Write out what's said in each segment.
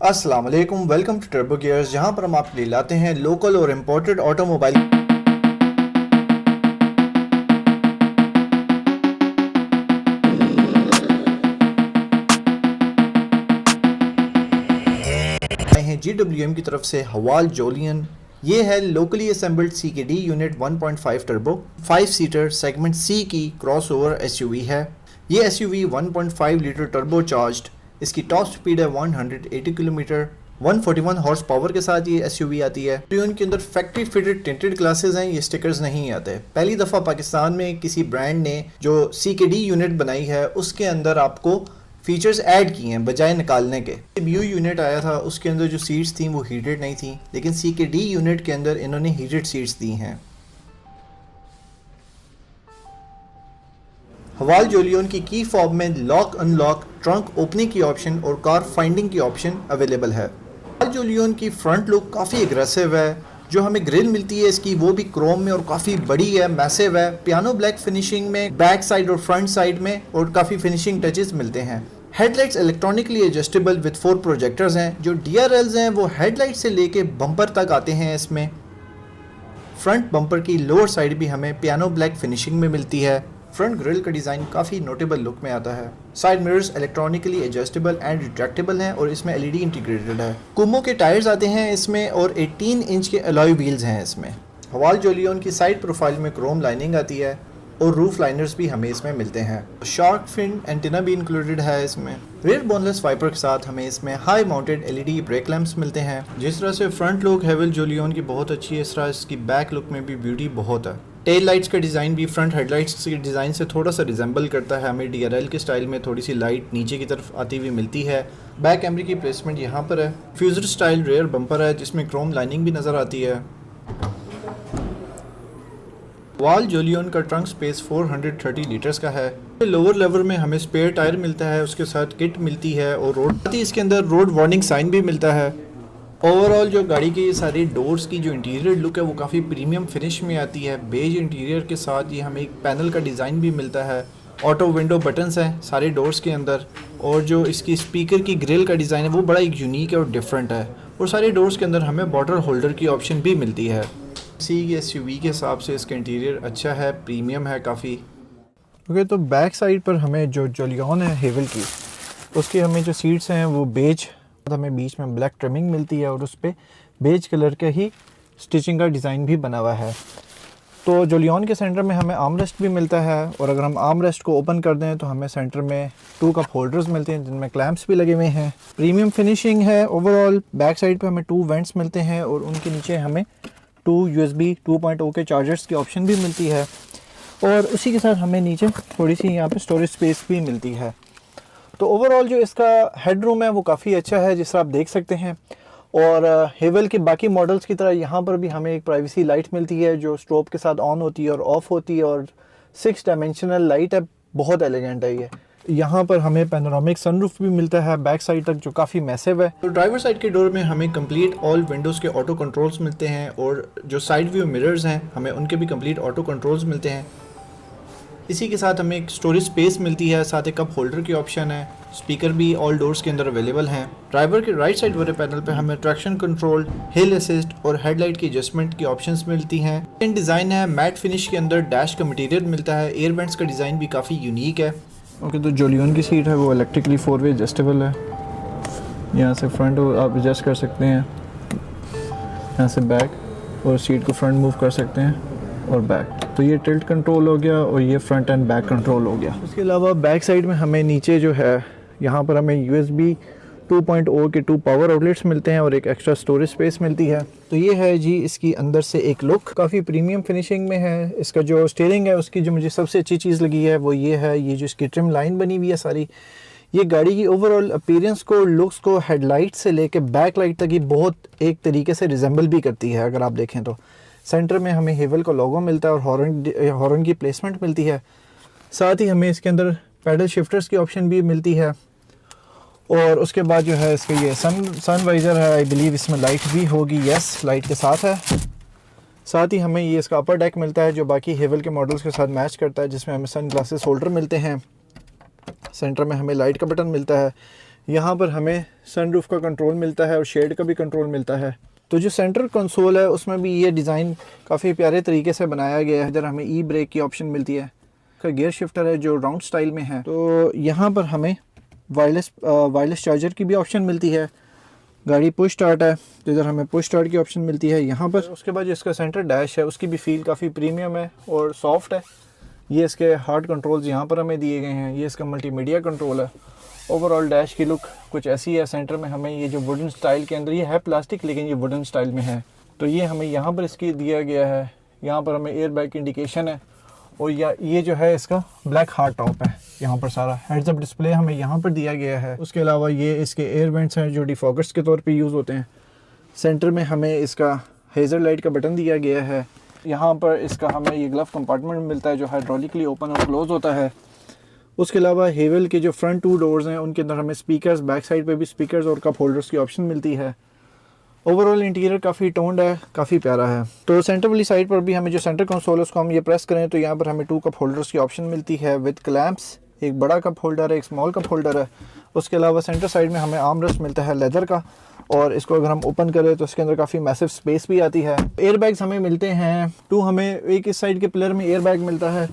अस्सलाम वालेकुम, welcome to turbo gears, जहां पर हम आपके लिए लाते हैं लोकल और इम्पोर्टेड ऑटोमोबाइल हैं GWM की तरफ से हवाल जोलियन। ये है locally assembled CKD unit 1.5 turbo 5 seater segment C की क्रॉसओवर SUV है। ये SUV 1.5 लीटर टर्बो चार्ज्ड, इसकी टॉप स्पीड है 180 किलोमीटर, 141 हॉर्स पावर के साथ ये SUV आती है। उनके अंदर फैक्ट्री फिटेड टिंटेड ग्लासेस हैं, ये स्टिकर्स नहीं आते। पहली दफ़ा पाकिस्तान में किसी ब्रांड ने जो CKD यूनिट बनाई है उसके अंदर आपको फीचर्स ऐड किए हैं बजाय निकालने के। BU यूनिट आया था उसके अंदर जो सीट्स थी वो हीटेड नहीं थी, लेकिन CKD यूनिट के अंदर इन्होंने हीटेड सीट्स दी हैं। हवाल जोलियन की फॉब में लॉक अनलॉक, ट्रंक ओपनिंग की ऑप्शन और कार फाइंडिंग की ऑप्शन अवेलेबल है। हवाल जोलियन की फ्रंट लुक काफ़ी एग्रेसिव है। जो हमें ग्रिल मिलती है इसकी वो भी क्रोम में और काफ़ी बड़ी है, मैसिव है। पियानो ब्लैक फिनिशिंग में बैक साइड और फ्रंट साइड में और काफ़ी फिनिशिंग टचेस मिलते हैं। Headlights electronically adjustable with 4 projectors हैं। जो DRLs हैं वो हेडलाइट से लेके बम्पर तक आते हैं। इसमें फ्रंट बम्पर की लोअर साइड भी हमें पियानो ब्लैक फिनिशिंग में मिलती है। फ्रंट ग्रिल का डिज़ाइन काफ़ी नोटेबल लुक में आता है। Side mirrors electronically adjustable and retractable हैं और इसमें LED इंटीग्रेटेड है। कुमो के टायर्स आते हैं इसमें और 18 इंच के अलॉय व्हील्स हैं इसमें। हवाल जोलियन की साइड प्रोफाइल में क्रोम लाइनिंग आती है और रूफ लाइनर्स भी हमें इसमें मिलते हैं। शार्क फिन एंटीना भी इंक्लूडेड है इसमें। रेयर बोनलेस वाइपर के साथ हमें इसमें high mounted LED brake lamps मिलते हैं। जिस तरह से फ्रंट लुक हवाल जोलियन की बहुत अच्छी है, इस तरह इसकी बैक लुक में भी ब्यूटी बहुत है। टेल लाइट्स का डिज़ाइन भी फ्रंट हेडलाइट्स के डिज़ाइन से थोड़ा सा रिजेंबल करता है। हमें DRL के स्टाइल में थोड़ी सी लाइट नीचे की तरफ आती हुई मिलती है। बैक कैमरे की प्लेसमेंट यहाँ पर है। फ्यूजर स्टाइल रेयर बम्पर है जिसमें क्रोम लाइनिंग भी नज़र आती है। हवाल जोलियन का ट्रंक स्पेस 430 लीटर्स का है। लोअर लेवल में हमें स्पेयर टायर मिलता है, उसके साथ किट मिलती है और रोड इसके अंदर रोड वार्निंग साइन भी मिलता है। ओवरऑल जो गाड़ी की सारी डोर्स की जो इंटीरियर लुक है वो काफ़ी प्रीमियम फिनिश में आती है। बेज इंटीरियर के साथ ये हमें एक पैनल का डिज़ाइन भी मिलता है। ऑटो विंडो बटन्स हैं सारे डोर्स के अंदर और जो इसकी स्पीकर की ग्रिल का डिज़ाइन है वो बड़ा एक यूनिक है और डिफरेंट है। और सारे डोर्स के अंदर हमें बॉटल होल्डर की ऑप्शन भी मिलती है। SUV के हिसाब से इसका इंटीरियर अच्छा है, प्रीमियम है काफ़ी। ओके, तो बैक साइड पर हमें जो जोलियन है हेवल की, उसकी हमें जो सीट्स हैं वो बेज, हमें बीच में ब्लैक ट्रिमिंग मिलती है और उस पर बेज कलर का ही स्टिचिंग का डिज़ाइन भी बना हुआ है। तो जोलियन के सेंटर में हमें आर्मरेस्ट भी मिलता है और अगर हम आर्मरेस्ट को ओपन कर दें तो हमें सेंटर में 2 कप होल्डर्स मिलते हैं जिनमें क्लैंप्स भी लगे हुए हैं। प्रीमियम फिनिशिंग है ओवरऑल। बैक साइड पे हमें 2 वेंट्स मिलते हैं और उनके नीचे हमें 2 USB 2.0 के चार्जर्स की ऑप्शन भी मिलती है और उसी के साथ हमें नीचे थोड़ी सी यहाँ पे स्टोरेज स्पेस भी मिलती है। तो ओवरऑल जो इसका हेड रूम है वो काफ़ी अच्छा है जिस तरह आप देख सकते हैं। और हेवल के बाकी मॉडल्स की तरह यहाँ पर भी हमें एक प्राइवेसी लाइट मिलती है जो स्ट्रोब के साथ ऑन होती है और ऑफ होती है और 6 डायमेंशनल लाइट है, बहुत एलिगेंट है ये। यहाँ पर हमें पैनोरामिक सनरूफ भी मिलता है बैक साइड तक जो काफ़ी मैसिव है। तो ड्राइवर साइड के डोर में हमें कंप्लीट ऑल विंडोज़ के ऑटो कंट्रोल्स मिलते हैं और जो साइड व्यू मिरर्स हैं हमें उनके भी कंप्लीट ऑटो कंट्रोल्स मिलते हैं। इसी के साथ हमें एक स्टोरेज स्पेस मिलती है, साथ एक कप होल्डर की ऑप्शन है। स्पीकर भी ऑल डोर्स के अंदर अवेलेबल हैं। ड्राइवर के राइट साइड वाले पैनल पे हमें ट्रैक्शन कंट्रोल, हिल असिस्ट और हेडलाइट की एडजस्टमेंट की ऑप्शंस मिलती हैं। इन डिज़ाइन है मैट फिनिश के अंदर डैश का मटेरियल मिलता है। एयर वेंट्स का डिज़ाइन भी काफ़ी यूनिक है। ओके, तो जोलियन की सीट है वो इलेक्ट्रिकली 4 वे एडजस्टेबल है। यहाँ से फ्रंट आप एडजस्ट कर सकते हैं, यहाँ से बैक और सीट को फ्रंट मूव कर सकते हैं और बैक। तो ये टिल्ट कंट्रोल हो गया और ये फ्रंट एंड बैक कंट्रोल हो गया। उसके अलावा बैक साइड में हमें नीचे जो है यहाँ पर हमें USB 2.0 के 2 पावर आउटलेट्स मिलते हैं और एक एक्स्ट्रा स्टोरेज स्पेस मिलती है। तो ये है जी इसकी अंदर से एक लुक, काफ़ी प्रीमियम फिनिशिंग में है। इसका जो स्टीयरिंग है उसकी जो मुझे सबसे अच्छी चीज़ लगी है वो ये है, ये जो इसकी ट्रिम लाइन बनी हुई है सारी, ये गाड़ी की ओवरऑल अपीयरेंस को, लुक्स को हेडलाइट से लेके बैक लाइट तक ही बहुत एक तरीके से रिजेंबल भी करती है। अगर आप देखें तो सेंटर में हमें हेवल का लोगो मिलता है और हॉर्न की प्लेसमेंट मिलती है। साथ ही हमें इसके अंदर पैडल शिफ्टर्स की ऑप्शन भी मिलती है और उसके बाद जो है इसका ये सन वाइज़र है। आई बिलीव इसमें लाइट भी होगी, यस लाइट के साथ है। साथ ही हमें ये इसका अपर डेक मिलता है जो बाकी हेवल के मॉडल्स के साथ मैच करता है, जिसमें हमें सन ग्लासेस होल्डर मिलते हैं। सेंटर में हमें लाइट का बटन मिलता है। यहाँ पर हमें सनरूफ का कंट्रोल मिलता है और शेड का भी कंट्रोल मिलता है। तो जो सेंटर कंसोल है उसमें भी ये डिज़ाइन काफ़ी प्यारे तरीके से बनाया गया है। इधर हमें ई ब्रेक की ऑप्शन मिलती है, का गियर शिफ्टर है जो राउंड स्टाइल में है। तो यहाँ पर हमें वायरलेस चार्जर की भी ऑप्शन मिलती है। गाड़ी पुश स्टार्ट है तो इधर हमें पुश स्टार्ट की ऑप्शन मिलती है यहाँ पर। उसके बाद जो इसका सेंटर डैश है उसकी भी फील काफ़ी प्रीमियम है और सॉफ्ट है। ये इसके हार्ड कंट्रोल्स यहाँ पर हमें दिए गए हैं। ये इसका मल्टीमीडिया कंट्रोल है। ओवरऑल डैश की लुक कुछ ऐसी है। सेंटर में हमें ये जो वुडन स्टाइल के अंदर, ये है प्लास्टिक लेकिन ये वुडन स्टाइल में है। तो ये हमें यहाँ पर इसकी दिया गया है। यहाँ पर हमें एयर बैग की इंडिकेशन है और ये जो है इसका ब्लैक हार्ड टॉप है। यहाँ पर सारा हेड्स अप डिस्प्ले हमें यहाँ पर दिया गया है। उसके अलावा ये इसके एयर वेंट्स हैं जो डिफॉगर्स के तौर पे यूज़ होते हैं। सेंटर में हमें इसका हेज़र लाइट का बटन दिया गया है। यहाँ पर इसका हमें ये ग्लव कंपार्टमेंट मिलता है जो हाइड्रोलिकली ओपन और क्लोज होता है। उसके अलावा हेवल के जो फ्रंट 2 डोर्स हैं उनके अंदर हमें स्पीकर्स, बैक साइड पे भी स्पीकर्स और कप होल्डर्स की ऑप्शन मिलती है। ओवरऑल इंटीरियर काफ़ी टोन्ड है, काफ़ी प्यारा है। तो सेंटर वाली साइड पर भी हमें जो सेंटर कंसोल है उसको हम ये प्रेस करें तो यहाँ पर हमें 2 कप होल्डर्स की ऑप्शन मिलती है विद क्लैंप्स। एक बड़ा कप होल्डर है, एक स्मॉल कप होल्डर है। उसके अलावा सेंटर साइड में हमें आर्म रेस्ट मिलता है लेदर का, और इसको अगर हम ओपन करें तो इसके अंदर काफ़ी मैसिव स्पेस भी आती है। एयर बैग्स हमें मिलते हैं 2, हमें एक इस साइड के पिलर में एयर बैग मिलता है,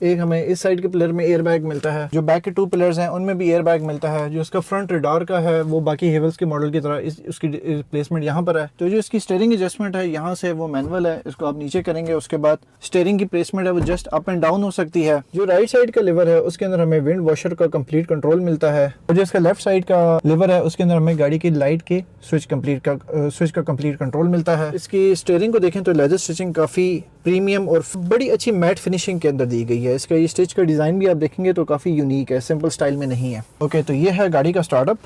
एक हमें इस साइड के पिलर में एयर बैग मिलता है। जो बैक के 2 पिलर्स हैं उनमें भी एयर बैग मिलता है। जो इसका फ्रंट रडार का है वो बाकी हेवल्स के मॉडल की तरह उसकी प्लेसमेंट यहाँ पर है। तो जो इसकी स्टीयरिंग एडजस्टमेंट है यहाँ से वो मैनुअल है, इसको आप नीचे करेंगे उसके बाद स्टीयरिंग की प्लेसमेंट है वो जस्ट अप एंड डाउन हो सकती है। जो राइट साइड का लिवर है उसके अंदर हमें विंड वॉशर का कंप्लीट कंट्रोल मिलता है, और जो इसका लेफ्ट साइड का लिवर है उसके अंदर हमें गाड़ी की लाइट के स्विच का कंप्लीट कंट्रोल मिलता है। इसकी स्टीयरिंग को देखें तो लेदर स्टिचिंग काफ़ी प्रीमियम और बड़ी अच्छी मैट फिनिशिंग के अंदर दी गई है। इसका ये स्टिच का डिज़ाइन भी आप देखेंगे तो काफ़ी यूनिक है, सिंपल स्टाइल में नहीं है। ओके, तो ये है गाड़ी का स्टार्टअप।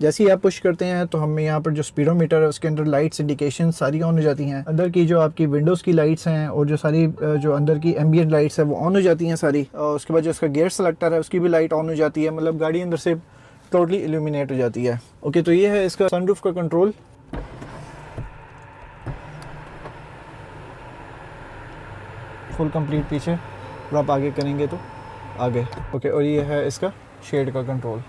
जैसे ही आप पुश करते हैं तो हमें यहाँ पर जो स्पीडोमीटर है उसके अंदर लाइट्स इंडिकेशन सारी ऑन हो जाती हैं। अंदर की जो आपकी विंडोज़ की लाइट्स हैं और जो सारी जो अंदर की एम्बियंट लाइट्स है वो ऑन हो जाती हैं सारी। और उसके बाद जो इसका गियर सेलेक्टर है उसकी भी लाइट ऑन हो जाती है, मतलब गाड़ी अंदर से टोटली इल्यूमिनेट हो जाती है। ओके, तो ये है इसका सनरूफ का कंट्रोल। फुल कंप्लीट पीछे और आप आगे करेंगे तो आगे। ओके, और ये है इसका शेड का कंट्रोल।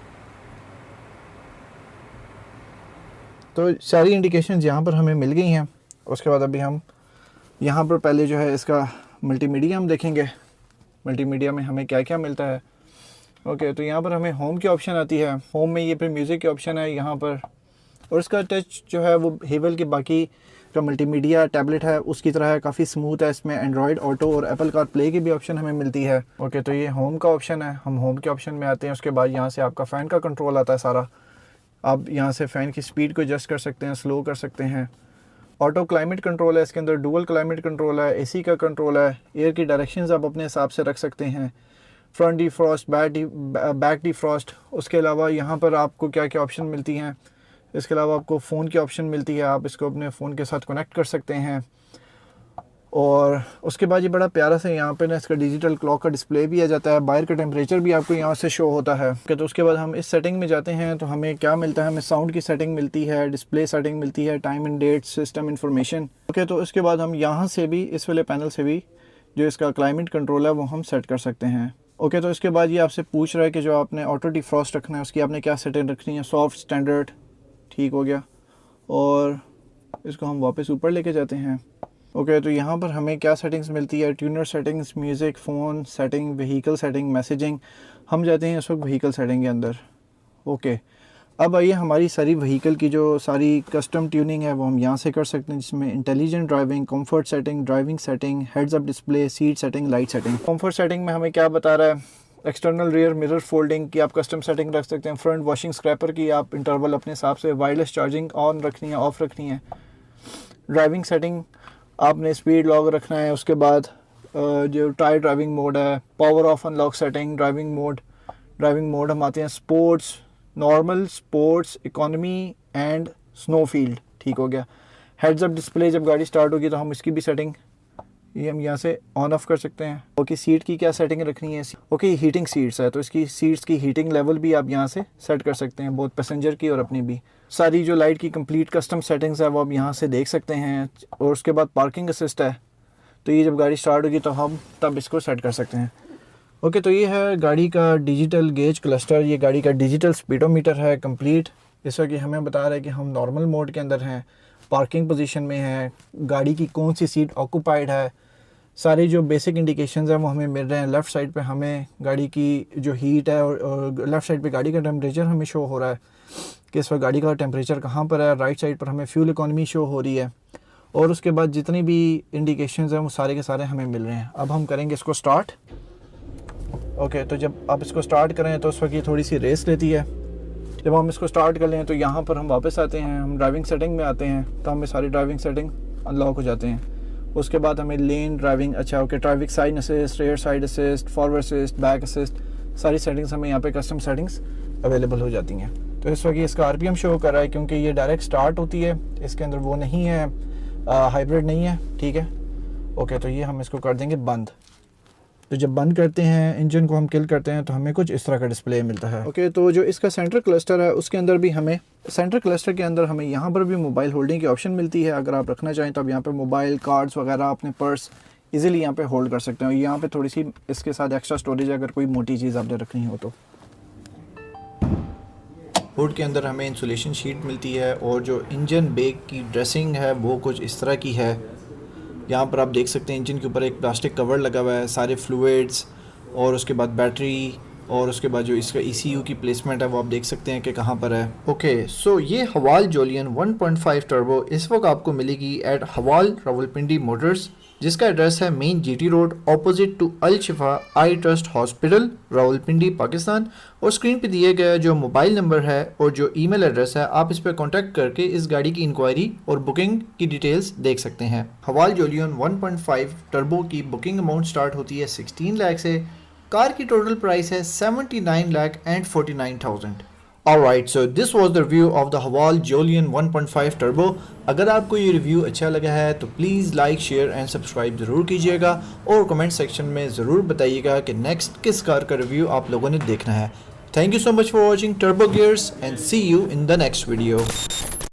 तो सारी इंडिकेशंस यहाँ पर हमें मिल गई हैं। उसके बाद अभी हम यहाँ पर पहले जो है इसका मल्टीमीडिया हम देखेंगे। मल्टीमीडिया में हमें क्या क्या मिलता है। ओके, तो यहाँ पर हमें होम की ऑप्शन आती है। होम में ये फिर म्यूज़िक की ऑप्शन है यहाँ पर, और इसका टच जो है वो हेवल के बाकी का मल्टीमीडिया टैबलेट है उसकी तरह है, काफ़ी स्मूथ है। इसमें एंड्रॉयड ऑटो और एप्पल कार प्ले की भी ऑप्शन हमें मिलती है। ओके, तो ये होम का ऑप्शन है। हम होम के ऑप्शन में आते हैं। उसके बाद यहाँ से आपका फ़ैन का कंट्रोल आता है सारा। आप यहाँ से फ़ैन की स्पीड को एडजस्ट कर सकते हैं, स्लो कर सकते हैं। ऑटो क्लाइमेट कंट्रोल है, इसके अंदर डुअल क्लाइमेट कंट्रोल है, एसी का कंट्रोल है। एयर की डायरेक्शंस आप अपने हिसाब से रख सकते हैं। Front defrost, back defrost. उसके अलावा यहाँ पर आपको क्या क्या ऑप्शन मिलती हैं। इसके अलावा आपको फ़ोन की ऑप्शन मिलती है, आप इसको अपने फ़ोन के साथ कनेक्ट कर सकते हैं। और उसके बाद ये बड़ा प्यारा सा यहाँ पे ना इसका डिजिटल क्लॉक का डिस्प्ले भी आ जाता है। बाहर का टेम्परेचर भी आपको यहाँ से शो होता है। तो उसके बाद हम इस सेटिंग में जाते हैं तो हमें क्या मिलता है। हमें साउंड की सेटिंग मिलती है, डिस्प्ले सेटिंग मिलती है, time and date, system information. Okay, तो इसके बाद हम यहाँ से भी इस वाले पैनल से भी जो इसका क्लाइमेट कंट्रोल है वो हम सेट कर सकते हैं। ओके, तो इसके बाद ये आपसे पूछ रहा है कि जो आपने ऑटो डिफ्रॉस्ट रखना है उसकी आपने क्या सेटिंग रखनी है। सॉफ्ट, स्टैंडर्ड, ठीक हो गया। और इसको हम वापस ऊपर लेके जाते हैं। ओके, तो यहाँ पर हमें क्या सेटिंग्स मिलती है। Tuner settings, music, phone setting, vehicle setting, messaging. हम जाते हैं इस वक्त व्हीकल सेटिंग के अंदर। ओके, अब आइए हमारी सारी व्हीकल की जो सारी कस्टम ट्यूनिंग है वो हम यहाँ से कर सकते हैं, जिसमें intelligent driving, comfort setting, driving setting, heads up display, seat setting, light setting. Comfort setting में हमें क्या बता रहा है। एक्सटर्नल रियर मिरर फोल्डिंग की आप कस्टम सेटिंग रख सकते हैं। फ्रंट वॉशिंग स्क्रैपर की आप इंटरवल अपने हिसाब से, वायरलेस चार्जिंग ऑन रखनी है, ऑफ रखनी है। ड्राइविंग सेटिंग आपने स्पीड लॉग रखना है। उसके बाद जो टायर ड्राइविंग मोड है, power of unlock setting, driving mode हम आते हैं sports, normal, sports, economy and snow field. ठीक हो गया। हेड्स अप डिस्प्ले जब गाड़ी स्टार्ट होगी तो हम इसकी भी सेटिंग ये हम यहाँ से ऑन ऑफ कर सकते हैं। ओके, सीट की क्या सेटिंग रखनी है। ओके, हीटिंग सीट्स है तो इसकी सीट्स की हीटिंग लेवल भी आप यहाँ से सेट कर सकते हैं, बहुत पैसेंजर की और अपनी भी। सारी जो लाइट की कंप्लीट कस्टम सेटिंग्स है वो आप यहाँ से देख सकते हैं। और उसके बाद पार्किंग असिस्ट है, तो ये जब गाड़ी स्टार्ट होगी तो हम तब इसको सेट कर सकते हैं। ओके, तो ये है गाड़ी का डिजिटल गेज क्लस्टर, ये गाड़ी का डिजिटल स्पीडोमीटर है कंप्लीट। जैसा कि हमें बता रहा है कि हम नॉर्मल मोड के अंदर हैं, पार्किंग पोजीशन में हैं, गाड़ी की कौन सी सीट ऑक्यूपाइड है, सारी जो बेसिक इंडिकेशंस हैं वो हमें मिल रहे हैं। लेफ़्ट साइड पे हमें गाड़ी की जो हीट है और लेफ़्ट साइड पे गाड़ी का टेम्परेचर हमें शो हो रहा है कि इस वक्त गाड़ी का टेम्परेचर कहाँ पर है। राइट साइड पर हमें फ्यूल इकॉनमी शो हो रही है और उसके बाद जितनी भी इंडिकेशंस हैं वो सारे के सारे हमें मिल रहे हैं। अब हम करेंगे इसको स्टार्ट। ओके, तो जब आप इसको स्टार्ट करें तो उस वक्त ये थोड़ी सी रेस लेती है। जब हम इसको स्टार्ट कर लें तो यहाँ पर हम वापस आते हैं, हम ड्राइविंग सेटिंग में आते हैं, तो हमें सारी ड्राइविंग सेटिंग अनलॉक हो जाते हैं। उसके बाद हमें लेन ड्राइविंग, अच्छा okay, traffic side assist, rear side assist, forward assist, back assist, सारी सेटिंग्स हमें यहाँ पे कस्टम सेटिंग्स अवेलेबल हो जाती हैं। तो इस वक्त इसका आरपीएम शो कर रहा है क्योंकि ये डायरेक्ट स्टार्ट होती है, इसके अंदर वो नहीं है, हाइब्रिड नहीं है, ठीक है। ओके, तो ये हम इसको कर देंगे बंद। तो जब बंद करते हैं, इंजन को हम किल करते हैं, तो हमें कुछ इस तरह का डिस्प्ले मिलता है। ओके, तो जो इसका सेंटर क्लस्टर है उसके अंदर भी हमें, सेंटर क्लस्टर के अंदर हमें यहाँ पर भी मोबाइल होल्डिंग की ऑप्शन मिलती है। अगर आप रखना चाहें तो आप यहाँ पर मोबाइल, कार्ड्स वगैरह, अपने पर्स इजीली यहाँ पे होल्ड कर सकते हो। यहाँ पे थोड़ी सी इसके साथ एक्स्ट्रा स्टोरेज है अगर कोई मोटी चीज़ आपने रखनी हो तो। हुड के अंदर हमें इंसुलेशन शीट मिलती है और जो इंजन बैग की ड्रेसिंग है वो कुछ इस तरह की है। यहाँ पर आप देख सकते हैं इंजन के ऊपर एक प्लास्टिक कवर लगा हुआ है, सारे फ्लूइड्स और उसके बाद बैटरी और उसके बाद जो इसका ECU की प्लेसमेंट है वो आप देख सकते हैं कि कहाँ पर है। ओके, सो ये हवाल जोलियन 1.5 टर्बो इस वक्त आपको मिलेगी एट हवाल रावलपिंडी मोटर्स, जिसका एड्रेस है main GT road opposite to Al Shifa eye trust hospital, Rawalpindi, Pakistan. और स्क्रीन पे दिए गया जो मोबाइल नंबर है और जो ईमेल एड्रेस है, आप इस पर कॉन्टैक्ट करके इस गाड़ी की इंक्वायरी और बुकिंग की डिटेल्स देख सकते हैं। हवाल जोलियन 1.5 टर्बो की बुकिंग अमाउंट स्टार्ट होती है 16 लाख से। कार की टोटल प्राइस है 79,49,000। Alright, so this was the review of the Haval Jolion 1.5 Turbo। अगर आपको ये रिव्यू अच्छा लगा है तो please like, share and subscribe ज़रूर कीजिएगा और कमेंट सेक्शन में ज़रूर बताइएगा कि नेक्स्ट किस कार का रिव्यू आप लोगों ने देखना है। Thank you so much for watching Turbo Gears and see you in the next video.